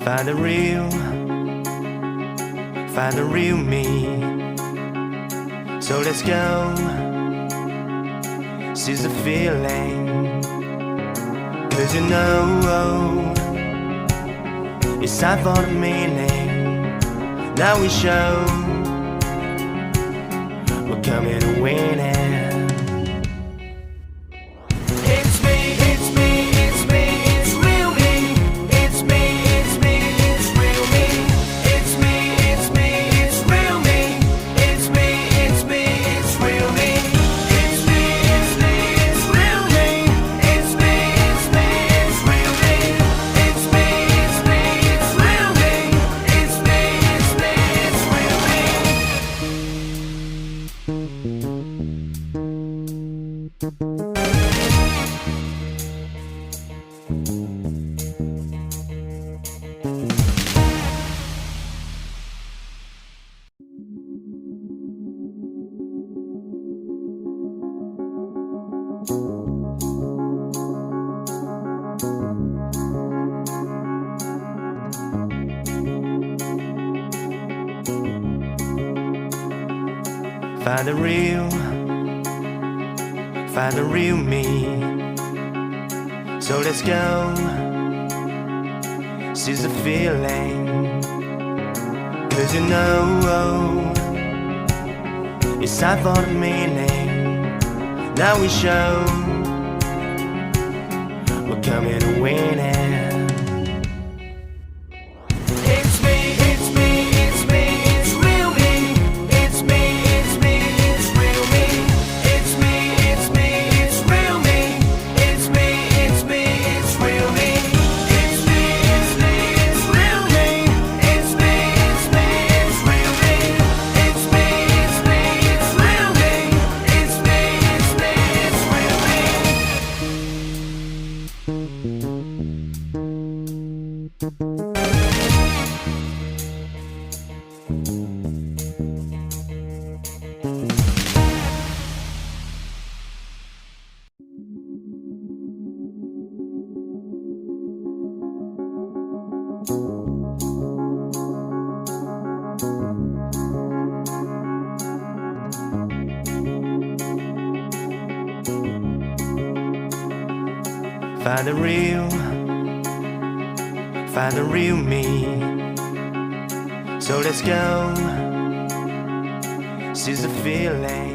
Find the real me. So let's go, seize the feeling. 'Cause you know, it's time for the meaning. Now we show we're coming to win it. Find the real me. So let's go, seize the feeling. 'Cause you know, it's time for the meaning. Now we show we're coming to win it. Find the real me. So let's go, seize the feeling.